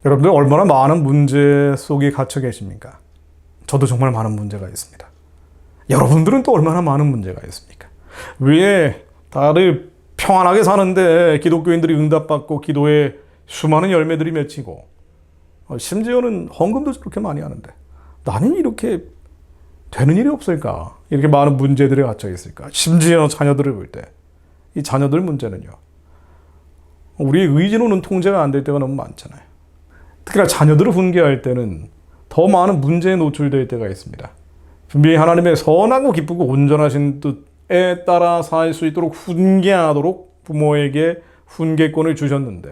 여러분들 얼마나 많은 문제 속에 갇혀 계십니까? 저도 정말 많은 문제가 있습니다. 여러분들은 또 얼마나 많은 문제가 있습니까? 왜 다들 평안하게 사는데 기독교인들이 응답받고 기도에 수많은 열매들이 맺히고 심지어는 헌금도 저렇게 많이 하는데 나는 이렇게 되는 일이 없을까? 이렇게 많은 문제들이 갇혀 있을까? 심지어 자녀들을 볼 때 이 자녀들 문제는요. 우리의 의지로는 통제가 안 될 때가 너무 많잖아요. 특히나 자녀들을 훈계할 때는 더 많은 문제에 노출될 때가 있습니다. 분명히 하나님의 선하고 기쁘고 온전하신 뜻에 따라 살 수 있도록 훈계하도록 부모에게 훈계권을 주셨는데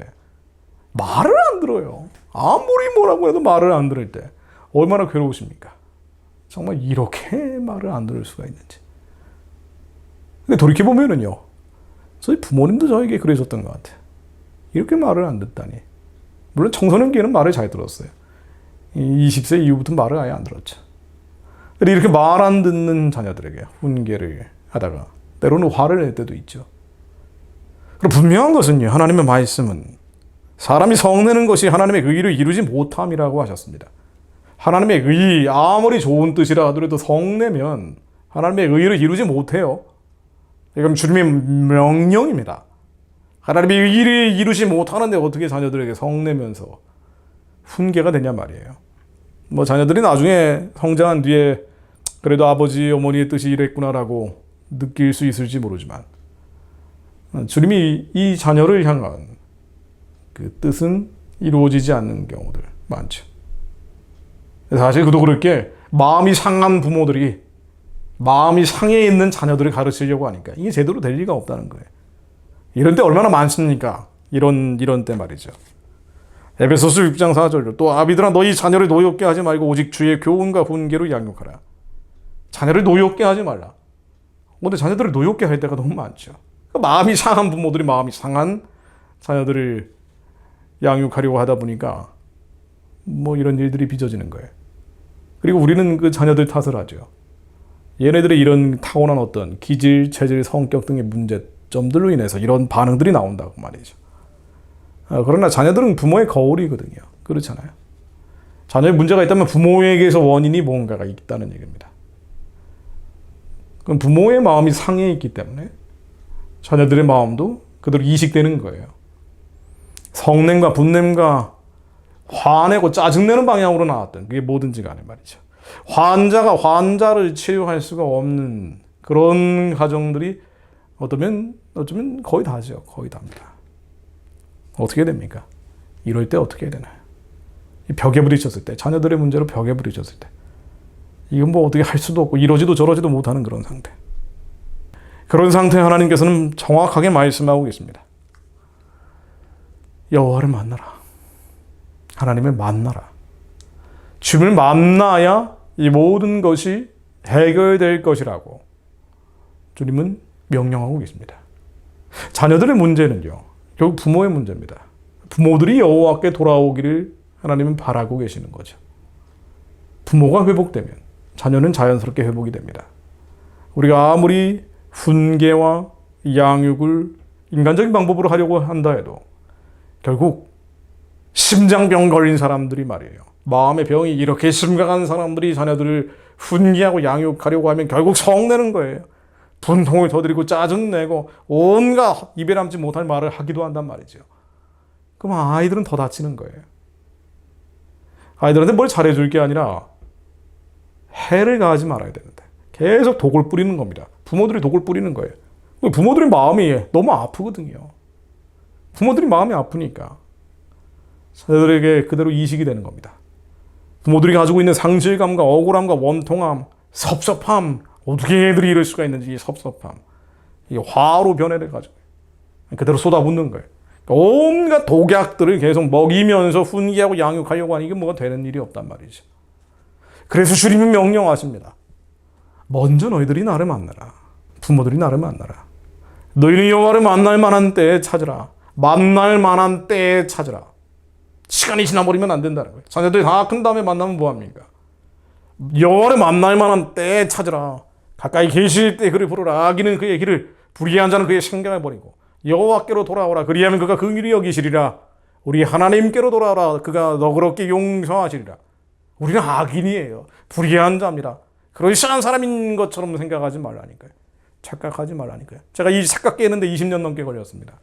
말을 안 들어요. 아무리 뭐라고 해도 말을 안 들을 때 얼마나 괴로우십니까? 정말 이렇게 말을 안 들을 수가 있는지. 근데 돌이켜보면은요. 저희 부모님도 저에게 그러셨던 것 같아요. 이렇게 말을 안 듣다니. 물론 청소년기에는 말을 잘 들었어요. 20세 이후부터 말을 아예 안 들었죠. 이렇게 말 안 듣는 자녀들에게 훈계를 하다가 때로는 화를 낼 때도 있죠. 그리고 분명한 것은요. 하나님의 말씀은 사람이 성내는 것이 하나님의 의를 이루지 못함이라고 하셨습니다. 하나님의 의, 아무리 좋은 뜻이라 하더라도 성내면 하나님의 의를 이루지 못해요. 이건 주님의 명령입니다. 하나님의 의를 이루지 못하는데 어떻게 자녀들에게 성내면서 훈계가 되냐 말이에요. 뭐 자녀들이 나중에 성장한 뒤에 그래도 아버지, 어머니의 뜻이 이랬구나라고 느낄 수 있을지 모르지만 주님이 이 자녀를 향한 그 뜻은 이루어지지 않는 경우들 많죠. 사실 그도 그럴 게 마음이 상한 부모들이 마음이 상해 있는 자녀들을 가르치려고 하니까 이게 제대로 될 리가 없다는 거예요. 이런 때 얼마나 많습니까? 이런 때 말이죠. 에베소서 6장 4절로 또 아비들아 너희 자녀를 노엽게 하지 말고 오직 주의 교훈과 훈계로 양육하라. 자녀를 노엽게 하지 말라. 근데 자녀들을 노엽게 할 때가 너무 많죠. 마음이 상한 부모들이 마음이 상한 자녀들을 양육하려고 하다 보니까 뭐 이런 일들이 빚어지는 거예요. 그리고 우리는 그 자녀들 탓을 하죠. 얘네들의 이런 타고난 어떤 기질, 체질, 성격 등의 문제점들로 인해서 이런 반응들이 나온다고 말이죠. 그러나 자녀들은 부모의 거울이거든요. 그렇잖아요. 자녀의 문제가 있다면 부모에게서 원인이 뭔가가 있다는 얘기입니다. 그럼 부모의 마음이 상해 있기 때문에 자녀들의 마음도 그대로 이식되는 거예요. 성냄과 분냄과 화내고 짜증내는 방향으로 나왔던 그게 뭐든지 간에 말이죠. 환자가 환자를 치유할 수가 없는 그런 가정들이 어쩌면 거의 다죠. 거의 답니다. 어떻게 됩니까? 이럴 때 어떻게 해야 되나요? 벽에 부딪혔을 때, 자녀들의 문제로 벽에 부딪혔을 때 이건 뭐 어떻게 할 수도 없고 이러지도 저러지도 못하는 그런 상태. 그런 상태에 하나님께서는 정확하게 말씀하고 계십니다. 여호와를 만나라. 하나님을 만나라. 주님을 만나야 이 모든 것이 해결될 것이라고 주님은 명령하고 계십니다. 자녀들의 문제는요. 결국 부모의 문제입니다. 부모들이 여호와께 돌아오기를 하나님은 바라고 계시는 거죠. 부모가 회복되면 자녀는 자연스럽게 회복이 됩니다. 우리가 아무리 훈계와 양육을 인간적인 방법으로 하려고 한다 해도 결국 심장병 걸린 사람들이 말이에요. 마음의 병이 이렇게 심각한 사람들이 자녀들을 훈계하고 양육하려고 하면 결국 성내는 거예요. 분통을 터뜨리고 짜증내고 온갖 입에 담지 못할 말을 하기도 한단 말이죠. 그럼 아이들은 더 다치는 거예요. 아이들한테 뭘 잘해줄 게 아니라 해를 가하지 말아야 되는데 계속 독을 뿌리는 겁니다. 부모들이 독을 뿌리는 거예요. 부모들의 마음이 너무 아프거든요. 부모들이 마음이 아프니까 자녀들에게 그대로 이식이 되는 겁니다. 부모들이 가지고 있는 상실감과 억울함과 원통함, 섭섭함, 어떻게 애들이 이럴 수가 있는지 이 섭섭함, 이게 화로 변해를 가지고 그대로 쏟아붓는 거예요. 온갖 독약들을 계속 먹이면서 훈계하고 양육하려고 하니 이게 뭐가 되는 일이 없단 말이죠. 그래서 주님이 명령하십니다. 먼저 너희들이 나를 만나라. 부모들이 나를 만나라. 너희는 여호와를 만날 만한 때에 찾으라. 만날 만한 때에 찾으라. 시간이 지나버리면 안 된다는 거예요. 자녀들이 다 큰 다음에 만나면 뭐합니까? 여호와를 만날 만한 때에 찾으라. 가까이 계실 때 그를 부르라. 악인은 그의 길을, 불의한 자는 그의 생각을 버리고 여호와께로 돌아오라. 그리하면 그가 긍휼히 여기시리라. 우리 하나님께로 돌아오라. 그가 너그럽게 용서하시리라. 우리는 악인이에요. 불의한 자입니다. 그러시한 사람인 것처럼 생각하지 말라니까요. 착각하지 말라니까요. 제가 이 착각 깨는데 20년 넘게 걸렸습니다.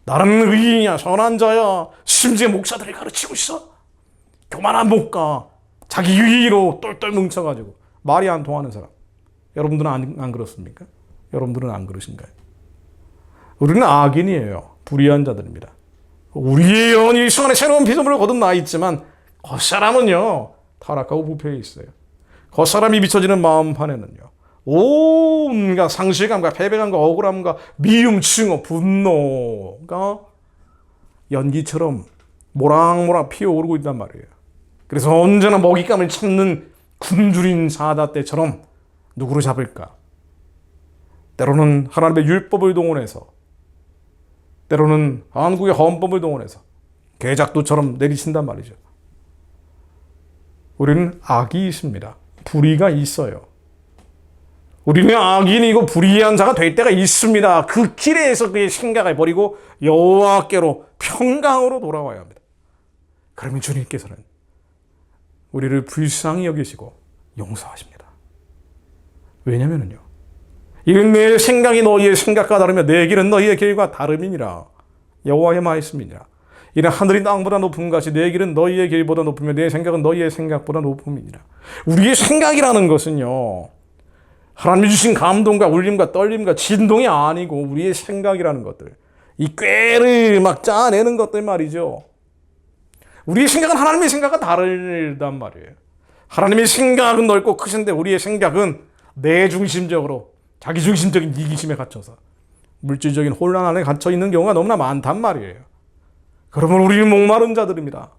나는 의인이야, 선한 자야. 심지어 목사들이 가르치고 있어. 교만 안 못 가. 자기 유의로 똘똘 뭉쳐가지고 말이 안 통하는 사람. 여러분들은 안 그렇습니까? 여러분들은 안 그러신가요? 우리는 악인이에요. 불의한 자들입니다. 우리의 영혼이 이 시간에 새로운 피조물을 거듭나 있지만 겉사람은요 타락하고 부패해 있어요. 겉사람이 비춰지는 마음판에는요 온갖 상실감과 패배감과 억울함과 미움, 증오, 분노가 연기처럼 모락모락 피어오르고 있단 말이에요. 그래서 언제나 먹잇감을 찾는 굶주린 사자 떼처럼 누구를 잡을까? 때로는 하나님의 율법을 동원해서, 때로는 한국의 헌법을 동원해서 개작두처럼 내리친단 말이죠. 우리는 악이 있습니다. 불의가 있어요. 우리는 악인이고 불의한 자가 될 때가 있습니다. 그 길에서 그의 생각을 버리고 여호와께로 평강으로 돌아와야 합니다. 그러면 주님께서는 우리를 불쌍히 여기시고 용서하십니다. 왜냐면요, 이는 내 생각이 너희의 생각과 다르며 내 길은 너희의 길과 다름이니라. 여호와의 말씀이니라. 이는 하늘이 땅보다 높은 것이 내 길은 너희의 길보다 높으며 내 생각은 너희의 생각보다 높음이니라. 우리의 생각이라는 것은요, 하나님이 주신 감동과 울림과 떨림과 진동이 아니고 우리의 생각이라는 것들, 이 꾀를 막 짜내는 것들 말이죠. 우리의 생각은 하나님의 생각과 다르단 말이에요. 하나님의 생각은 넓고 크신데 우리의 생각은 내중심적으로 자기중심적인 이기심에 갇혀서 물질적인 혼란 안에 갇혀 있는 경우가 너무나 많단 말이에요. 그러면 우리는 목마른 자들입니다.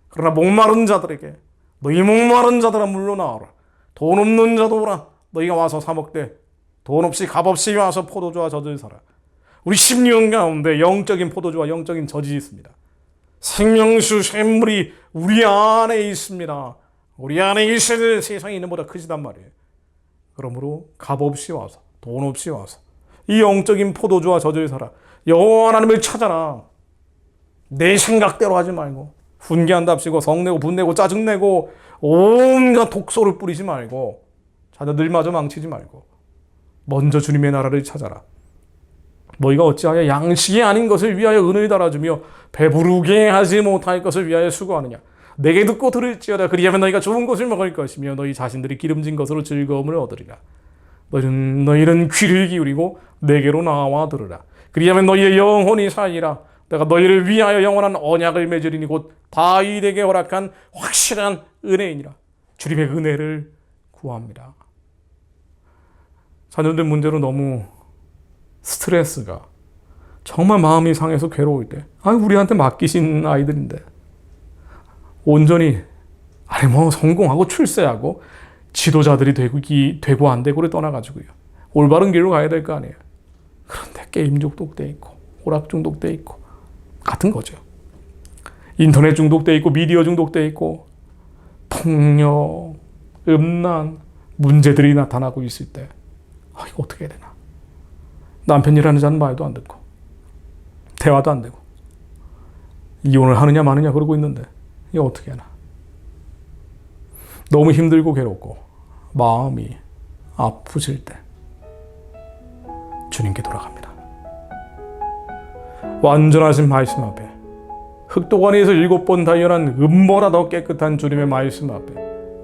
그러나 목마른 자들에게 너희 목마른 자들아 물러나오라. 돈 없는 자도 오라. 너희가 와서 사 먹되 돈 없이 값없이 와서 포도주와 젖을 사라. 우리 심령 가운데 영적인 포도주와 영적인 젖이 있습니다. 생명수 샘물이 우리 안에 있습니다. 우리 안에 있을 세상이 있는 보다 크시단 말이에요. 그러므로 값없이 와서 돈 없이 와서 이 영적인 포도주와 젖을 사라. 여호와 하나님을 찾아라. 내 생각대로 하지 말고 훈계한답시고 성내고 분내고 짜증내고 온갖 독소를 뿌리지 말고 자녀들마저 망치지 말고 먼저 주님의 나라를 찾아라. 너희가 어찌하여 양식이 아닌 것을 위하여 은을 달아주며 배부르게 하지 못할 것을 위하여 수고하느냐. 내게 듣고 들을지어다. 그리하면 너희가 좋은 것을 먹을 것이며 너희 자신들이 기름진 것으로 즐거움을 얻으리라. 너희는 귀를 기울이고 내게로 나와 들으라. 그리하면 너희의 영혼이 살리라. 내가 너희를 위하여 영원한 언약을 맺으리니 곧 다윗에게 허락한 확실한 은혜이니라. 주님의 은혜를 구합니다. 자녀들 문제로 너무 스트레스가 정말 마음이 상해서 괴로울 때, 우리한테 맡기신 아이들인데 온전히 성공하고 출세하고 지도자들이 되고 안 되고를 떠나가지고요, 올바른 길로 가야 될 거 아니에요. 그런데 게임 중독돼 있고 오락 중독돼 있고 같은 거죠. 인터넷 중독돼 있고 미디어 중독돼 있고 폭력, 음란 문제들이 나타나고 있을 때 이거 어떻게 해야 되나. 남편이라는 자는 말도 안 듣고 대화도 안 되고 이혼을 하느냐 마느냐 그러고 있는데 이거 어떻게 하나. 너무 힘들고 괴롭고 마음이 아프실 때 주님께 돌아갑니다. 완전하신 말씀 앞에, 흑도관에서 7번 다이어난 음보다 더 깨끗한 주님의 말씀 앞에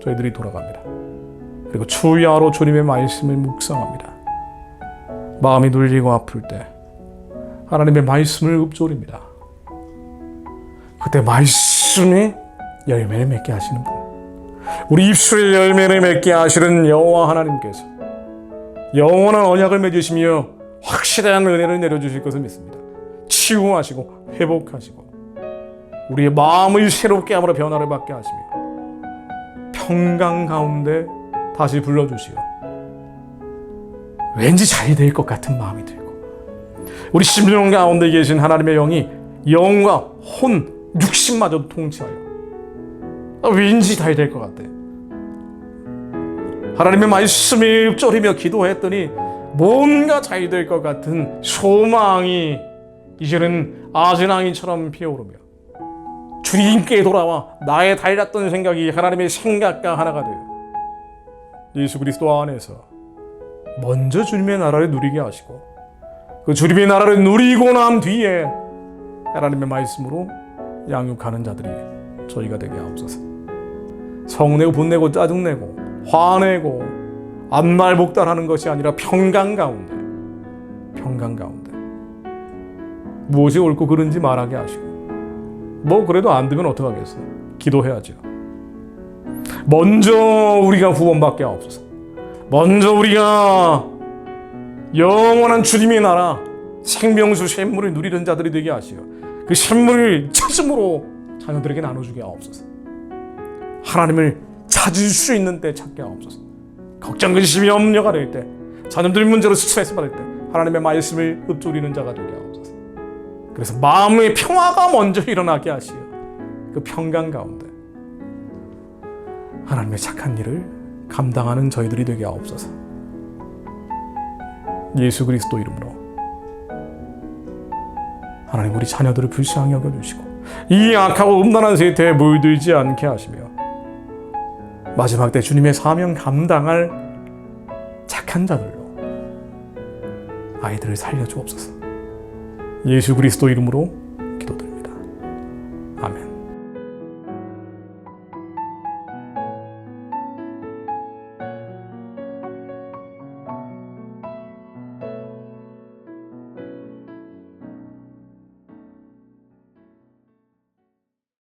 저희들이 돌아갑니다. 그리고 주야로 주님의 말씀을 묵상합니다. 마음이 눌리고 아플 때 하나님의 말씀을 읊조립니다. 그때 말씀이 열매를 맺게 하시는 분, 우리 입술에 열매를 맺게 하시는 여호와 하나님께서 영원한 언약을 맺으시며 확실한 은혜를 내려주실 것을 믿습니다. 치유하시고 회복하시고 우리의 마음을 새롭게 함으로 변화를 받게 하시며 평강 가운데 다시 불러주시어 왠지 잘 될 것 같은 마음이 들고, 우리 심령 가운데 계신 하나님의 영이 영과 혼, 육신마저도 통치하여 왠지 잘 될 것 같아. 하나님의 말씀을 읊조리며 기도했더니 뭔가 잘 될 것 같은 소망이 이제는 아즈나이처럼 피어오르며 주님께 돌아와 나의 달랐던 생각이 하나님의 생각과 하나가 되어 예수 그리스도 안에서 먼저 주님의 나라를 누리게 하시고 그 주님의 나라를 누리고 난 뒤에 하나님의 말씀으로 양육하는 자들이 저희가 되게 하옵소서. 성내고 분내고 짜증내고 화내고 앞날복달하는 것이 아니라 평강 가운데 무엇이 옳고 그른지 말하게 하시고 뭐 그래도 안 되면 어떡하겠어요. 기도해야죠. 먼저 우리가 구원받게 하옵소서. 먼저 우리가 영원한 주님의 나라 생명수 샘물을 누리는 자들이 되게 하시어 그 샘물을 찾음으로 자녀들에게 나눠주게 하옵소서. 하나님을 찾을 수 있는 때 찾게 하옵소서. 걱정 근심이 염려가 될 때 자녀들 문제로 스트레스 받을 때 하나님의 말씀을 읊조리는 자가 되게 하옵소서. 그래서 마음의 평화가 먼저 일어나게 하시어 그 평강 가운데 하나님의 착한 일을 감당하는 저희들이 되게 하옵소서. 예수 그리스도 이름으로 하나님 우리 자녀들을 불쌍히 여겨주시고 이 악하고 음란한 세태에 물들지 않게 하시며 마지막 때 주님의 사명 감당할 착한 자들로 아이들을 살려주옵소서. 예수 그리스도 이름으로